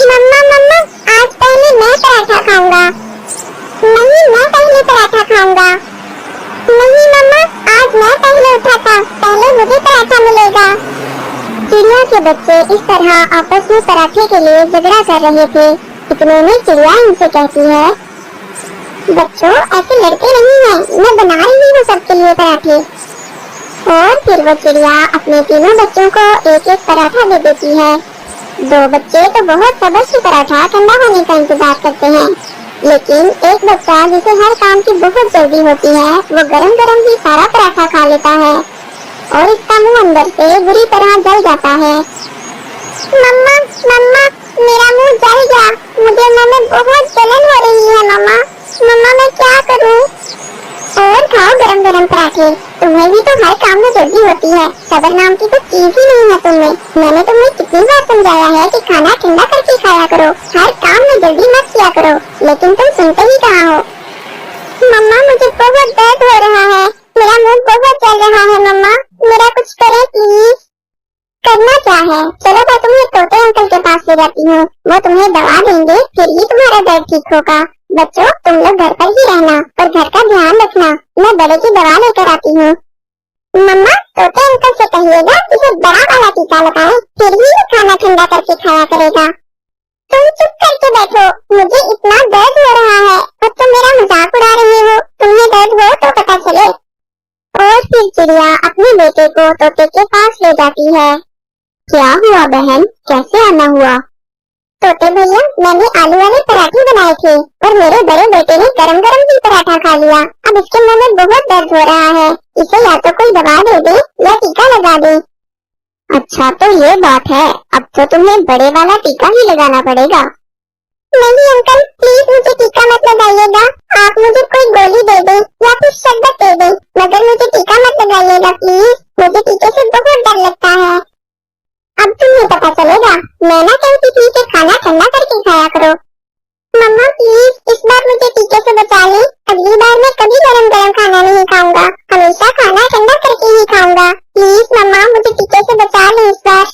मम्मा मम्मा, आज पहले मैं पराठा खाऊंगा। नहीं, मैं पहले पराठा खाऊंगा। नहीं मम्मा, आज मैं पहले उठा था, पहले मुझे पराठा मिलेगा। चिड़िया के बच्चे इस तरह आपस में पराठे के लिए झगड़ा कर रहे थे। इतने में चिड़िया इनसे कहती है, बच्चों ऐसे लड़के नहीं हैं, मैं बना रही हूँ सबके लिए पराठे। और फिर वो चिड़िया अपने तीनों बच्चों को एक एक पराठा दे देती है। दो बच्चे तो बहुत सब्र से पराठा ठंडा होने का इंतजार करते हैं, लेकिन एक बच्चा जिसे हर काम की बहुत जल्दी होती है, वो गरम गरम ही सारा पराठा खा लेता है और इसका मुंह अंदर से बुरी तरह जल जाता है। मम्मा मम्मा, मेरा मुंह जल गया, मुझे मुंह में बहुत जलन हो रही है। मम्मा मम्मा, मैं क्या करूँ? और खाओ गरम गरम पराठे, तुम्हें भी तो हर काम में जल्दी होती है, सब्र नाम की कुछ चीज ही नहीं है तुम्हें। मैंने तुम्हें कितनी बार समझाया है कि खाना ठंडा करके खाया करो, हर काम में जल्दी मत किया करो, लेकिन तुम सुनते ही कहाँ हो। मम्मा मुझे बहुत दर्द हो रहा है, मेरा मुंह बहुत जल रहा है। मम्मा मेरा कुछ करें प्लीज। करना क्या है, चलो मैं तुम्हें तोते अंकल के पास ले जाती हूँ, वो तुम्हें दवा देंगे, फिर ही तुम्हारा दर्द ठीक होगा। बच्चों तुम लोग घर पर ही रहना और घर का ध्यान रखना, मैं बड़े की दवा लेकर आती हूँ। मम्मा तोते अंकल से कहिएगा इसे बड़ा वाला टीका लगाए, फिर ही ये खाना ठंडा करके खाया करेगा। तुम चुप करके बैठो, मुझे इतना दर्द हो रहा है और तुम मेरा मजाक उड़ा रहे हो, तुम्हें दर्द हो तो पता चले। और फिर चिड़िया अपने बेटे को तोते के पास ले जाती है। क्या हुआ बहन, कैसे आना हुआ? तोते भैया, मैंने आलू वाले पराठे बनाए थे और मेरे बड़े बेटे ने गरम गरम ही पराठा खा लिया। अब इसके मुंह में बहुत दर्द हो रहा है, इसे या तो कोई दवा दे दे या टीका लगा दे। अच्छा तो ये बात है, अब तो तुम्हें बड़े वाला टीका ही लगाना पड़ेगा। नहीं अंकल प्लीज मुझे टीका मत लगाइएगा, आप मुझे कोई गोली दे दे या फिर शरबत दे दे, मगर मुझे टीका मत लगाइएगा प्लीज, मुझे टीके से बहुत डर लगता है। अब तुम्हें पता चलेगा, मैं ना कहती थी कि खाना ठंडा करके खाया करो। मम्मा प्लीज इस बार मुझे टीके से बचा ले, अगली बार मैं कभी गरम गरम खाना नहीं खाऊंगा, हमेशा खाना ठंडा करके ही खाऊंगा। प्लीज मम्मा मुझे टीके से बचा ले इस बार।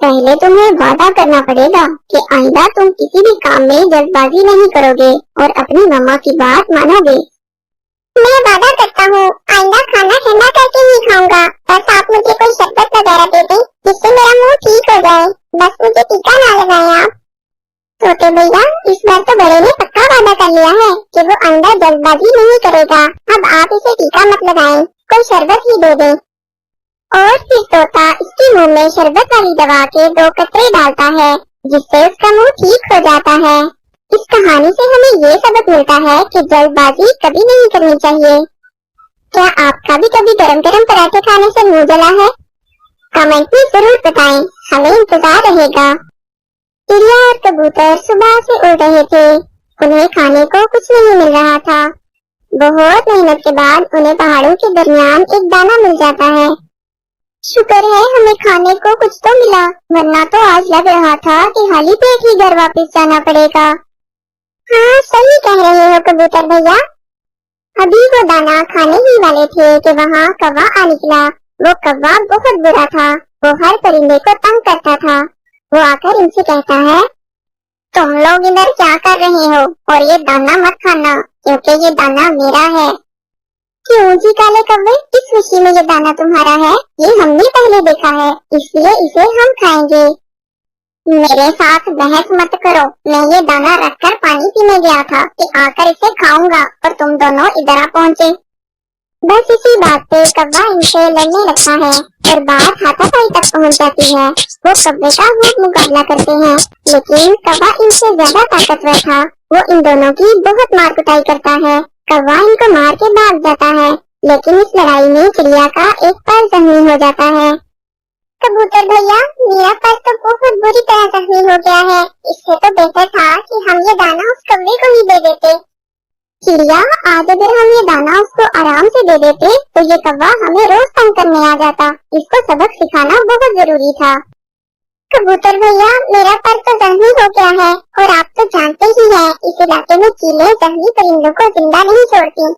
पहले तुम्हें वादा करना पड़ेगा कि आइंदा तुम किसी भी काम में जल्दबाजी नहीं करोगे और अपनी मम्मा की बात मानोगे। मैं वादा करता हूँ आइंदा खाना ठंडा करके ही खाऊंगा, बस आप मुझे कोई शरबत वगैरह दे दें जिससे मेरा मुंह ठीक हो जाए, बस मुझे टीका ना लगाएं आप। तोते भैया इस बार तो बड़े ने पक्का वादा कर लिया है कि वो अंदर जल्दबाजी नहीं करेगा, अब आप इसे टीका मत लगाएं, कोई शरबत ही दे दें। और फिर तोता इसके मुंह में शरबत वाली दवा के 2 कतरे डालता है, जिससे उसका मुंह ठीक हो जाता है। इस कहानी से हमें ये सबक मिलता है कि जल्दबाजी कभी नहीं करनी चाहिए। क्या आपका भी कभी गरम गरम पराठे खाने से मुंह जला है? कमेंट में जरूर बताएं, हमें इंतजार रहेगा। चिड़िया और कबूतर सुबह से उड़ रहे थे, उन्हें खाने को कुछ नहीं मिल रहा था। बहुत मेहनत के बाद उन्हें पहाड़ों के दरमियान एक दाना मिल जाता है। शुक्र है हमें खाने को कुछ तो मिला, वरना तो आज लग रहा था कि खाली पेट ही घर वापस जाना पड़ेगा। हाँ सही कह रहे हो कबूतर भैया। अभी वो दाना खाने ही वाले थे कि वहाँ कौवा आ निकला। वो कौवा बहुत बुरा था, वो हर परिंदे को तंग करता था। वो आकर इनसे कहता है, तुम लोग इधर क्या कर रहे हो और ये दाना मत खाना, क्योंकि ये दाना मेरा है। क्यों जी काले कौवे, किस खुशी में ये दाना तुम्हारा है? ये हमने पहले देखा है, इसलिए इसे हम खाएंगे। मेरे साथ बहस मत करो, मैं ये दाना रखकर पानी पीने गया था कि आकर इसे खाऊंगा और तुम दोनों इधर आ पहुँचे। बस इसी बात पे कौवा इनसे लड़ने लगता है और बात हाथापाई तक पहुँच जाती है। वो कौवे का खूब मुकाबला करते हैं, लेकिन कौवा इनसे ज्यादा ताकतवर था। वो इन दोनों की बहुत मार कुटाई करता है। कौवा इनको मार के भाग जाता है, लेकिन इस लड़ाई में चिड़िया का एक पैर जख्मी हो जाता है। कबूतर भैया मेरा पैर तो बहुत बुरी तरह जख्मी हो गया है, इससे तो बेहतर था कि हम ये दाना उस कौवे को ही दे देते। चिड़िया आज अगर हम ये दाना उसको आराम से दे देते तो ये कौवा हमें रोज तंग करने आ जाता, इसको सबक सिखाना बहुत जरूरी था। कबूतर भैया मेरा पैर तो जख्मी हो गया है और आप तो जानते ही हैं इस इलाके में चीलें जख्मी परिंदों को जिंदा नहीं छोड़ती।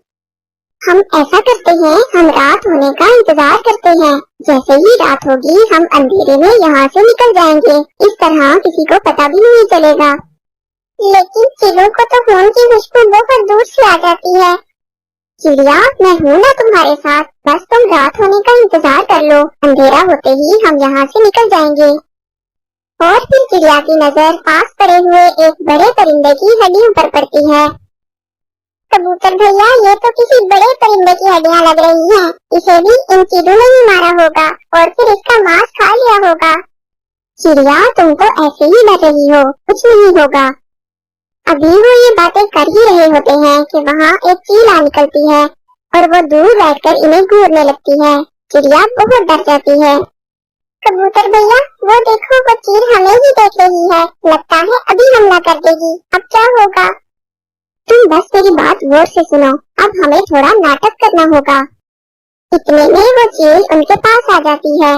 हम ऐसा करते हैं, हम रात होने का इंतजार करते हैं। जैसे ही रात होगी हम अंधेरे में यहाँ से निकल जाएंगे। इस तरह किसी को पता भी नहीं चलेगा। लेकिन चिड़ियों को तो फोन की खुशबू बहुत दूर से आ जाती है। चिड़िया, मैं हूँ ना तुम्हारे साथ, बस तुम रात होने का इंतजार कर लो, अंधेरा होते ही हम यहाँ से निकल जाएंगे। और फिर चिड़िया की नजर पास पड़े हुए एक बड़े परिंदे की हड्डियों पर पड़ती है। कबूतर भैया, ये तो किसी बड़े परिंदे की हड्डियाँ लग रही हैं। इसे भी इन चीड़ों ने ही मारा होगा और फिर इसका मांस खा लिया होगा। चिड़िया, तुम तो ऐसे ही डर रही हो, कुछ नहीं होगा। अभी वो ये बातें कर ही रहे होते हैं कि वहाँ एक चील आ निकलती है और वो दूर बैठकर इन्हें घूरने लगती है। चिड़िया बहुत डर जाती है। कबूतर भैया, वो देखो, वो चील हमें ही देख रही है, लगता है अभी हमला कर देगी। अब क्या होगा? तुम बस मेरी बात गौर से सुनो, अब हमें थोड़ा नाटक करना होगा। इतने में वो चील उनके पास आ जाती है।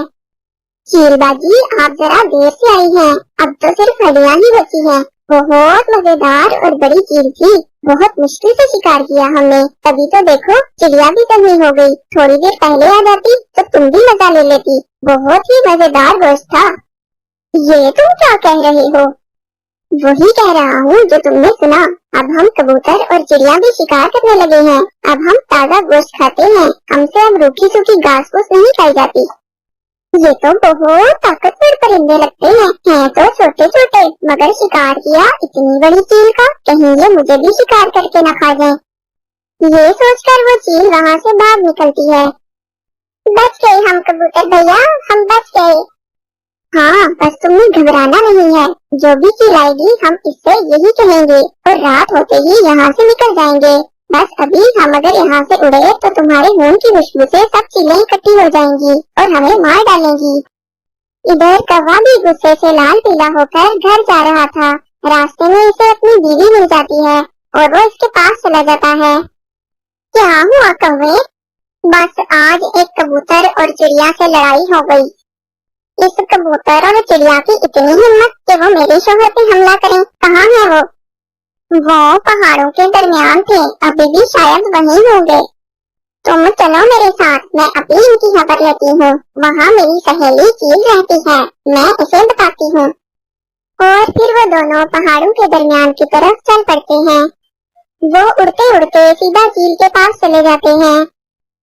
चील बाजी, आप जरा देर से आई हैं, अब तो सिर्फ हड्डियां ही बची हैं। बहुत मजेदार और बड़ी चील थी, बहुत मुश्किल से शिकार किया हमने, तभी तो देखो चिड़िया भी जख्मी हो गई। थोड़ी देर पहले आ जाती तो तुम भी मजा ले लेती। बहुत ही मजेदार गोश्त था। ये तुम क्या कह रहे हो? वही कह रहा हूँ जो तुमने सुना। अब हम कबूतर और चिड़िया भी शिकार करने लगे हैं। अब हम ताजा गोश्त खाते हैं, हमसे अब रूखी सूखी घास फूस नहीं खाई जाती। ये तो बहुत ताकतवर परिंदे लगते हैं तो छोटे छोटे, मगर शिकार किया इतनी बड़ी चील का, कहीं ये मुझे भी शिकार करके न खा जाए। ये सोचकर वो चील वहाँ से भाग निकलती है। बच गए हम कबूतर भैया, हम बच गए। हाँ, बस तुम्हें घबराना नहीं है, जो भी चील आएगी हम इससे यही कहेंगे और रात होते ही यहाँ से निकल जाएंगे। बस अभी हम अगर यहाँ से उड़े तो तुम्हारे खून की खुशबू से सब चीलें इकट्ठी हो जाएंगी और हमें मार डालेंगी। इधर कौवा भी गुस्से से लाल पीला होकर घर जा रहा था। रास्ते में इसे अपनी बीवी मिल जाती है और वो इसके पास चला जाता है। क्या हुआ कौवे? बस आज एक कबूतर और चिड़िया से लड़ाई हो गई। इस कबूतर और चिड़िया की इतनी हिम्मत कि वो मेरे शोहर पे हमला करें। कहाँ है वो? वो पहाड़ों के दरमियान थे, अभी भी शायद वहीं होंगे। तुम चलो मेरे साथ, मैं अभी इनकी खबर लेती हूँ। वहाँ मेरी सहेली चील रहती है, मैं उसे बताती हूँ। और फिर वो दोनों पहाड़ों के दरमियान की तरफ चल पड़ते हैं। वो उड़ते उड़ते सीधा चील के पास चले जाते हैं।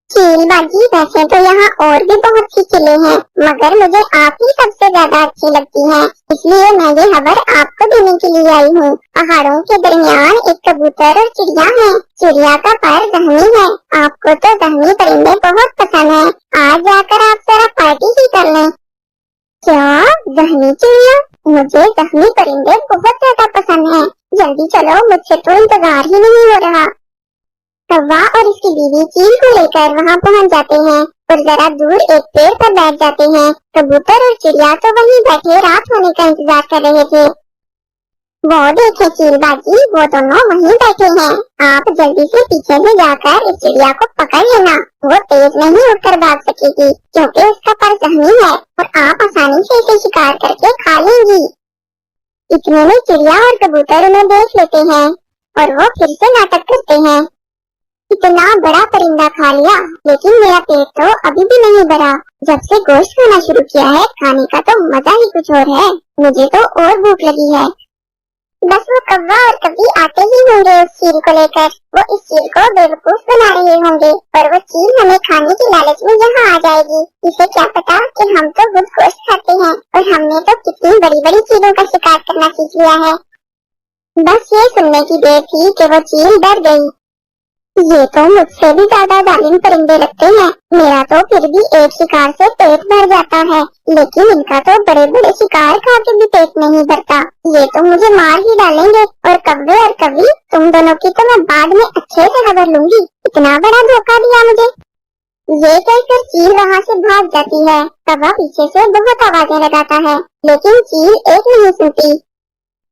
चील बाजी, वैसे तो यहाँ और भी बहुत सी चीलें हैं, मगर मुझे आप ही सबसे ज्यादा अच्छी लगती हैं, इसलिए मैं ये खबर आपको देने के लिए आई हूँ। पहाड़ों के दरमियान एक कबूतर और चिड़िया है। चिड़िया का पर जहनी है, आपको तो जहनी परिंदे बहुत पसंद है। आज जाकर आप जरा पार्टी ही कर लें। क्या? जहनी चिड़िया? मुझे जहनी परिंदे बहुत ज्यादा पसंद है। जल्दी चलो, मुझसे तो इंतजार ही नहीं हो रहा। कौवा और उसकी बीवी चील को लेकर वहाँ पहुँच जाते हैं और जरा दूर एक पेड़ पर बैठ जाते हैं। कबूतर और चिड़िया तो वहीं बैठे रात होने का इंतजार कर रहे थे। वो देखे चील बाजी, वो दोनों वहीं बैठे हैं। आप जल्दी से पीछे से जाकर इस चिड़िया को पकड़ लेना, वो तेज नहीं उठकर भाग सकेगी क्योंकि उसका पर जहनी है और आप आसानी से इसे शिकार करके खा लेंगी। इतने में चिड़िया और कबूतर उन्हें देख लेते हैं और वो फिर से नाटक करते हैं। इतना बड़ा परिंदा खा लिया, लेकिन मेरा पेट तो अभी भी नहीं भरा। जब से गोश्त खाना शुरू किया है, खाने का तो मजा ही कुछ और है। मुझे तो और भूख लगी है। बस वो कौवा और कभी आते ही होंगे उस चील को लेकर। वो इस चील को बेवकूफ बना रहे होंगे और वो चील हमें खाने की लालच में यहाँ आ जाएगी। इसे क्या पता कि हम तो खुद गोश्त खाते हैं और हमने तो कितनी बड़ी बड़ी चीलों का शिकार करना सीख लिया है। बस ये सुनने की देर थी कि वो चील डर गई। ये तो मुझसे भी ज्यादा जालिम परिंदे लगते हैं। मेरा तो फिर भी एक शिकार से पेट भर जाता है, लेकिन इनका तो बड़े बड़े शिकार खा के भी पेट नहीं भरता। ये तो मुझे मार ही डालेंगे। और कव्वे और कवि, तुम दोनों की तो मैं बाद में अच्छे से खबर लूंगी। इतना बड़ा धोखा दिया मुझे। ये कहकर चील वहाँ से भाग जाती है। कौवा पीछे से बहुत आवाजें लगाता है, लेकिन चील एक नहीं सुनती।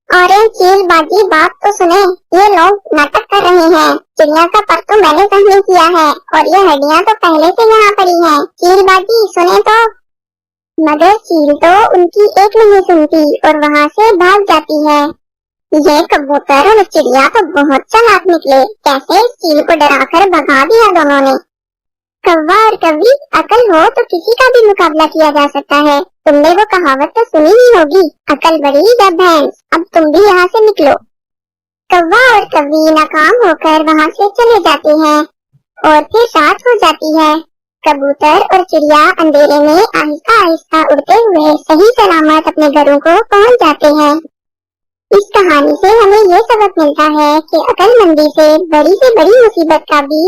अरे चील बाजी, बात तो सुने, ये लोग नाटक कर रहे हैं। चिड़िया का पर तो मैंने जहनी किया है और ये हड्डियां तो पहले से यहाँ पड़ी हैं। चील बाजी सुने तो। मगर चील तो उनकी एक नहीं सुनती और वहाँ से भाग जाती है। ये कबूतर और चिड़िया तो बहुत चालाक निकले, कैसे इस चील को डराकर भगा दिया दोनों ने। कौवा और कौवी, अकल हो तो किसी का भी मुकाबला किया जा सकता है। तुमने वो कहावत तो सुनी ही होगी, अकल बड़ी या भैंस। अब तुम भी यहाँ से निकलो। कौवा और कौवी नाकाम होकर वहाँ से चले जाते हैं और फिर रात हो जाती है। कबूतर और चिड़िया अंधेरे में आहिस्ता आहिस्ता उड़ते हुए सही सलामत अपने घरों को पहुँच जाते हैं। इस कहानी से हमें ये सबक मिलता है कि अक्लमंदी से बड़ी मुसीबत का भी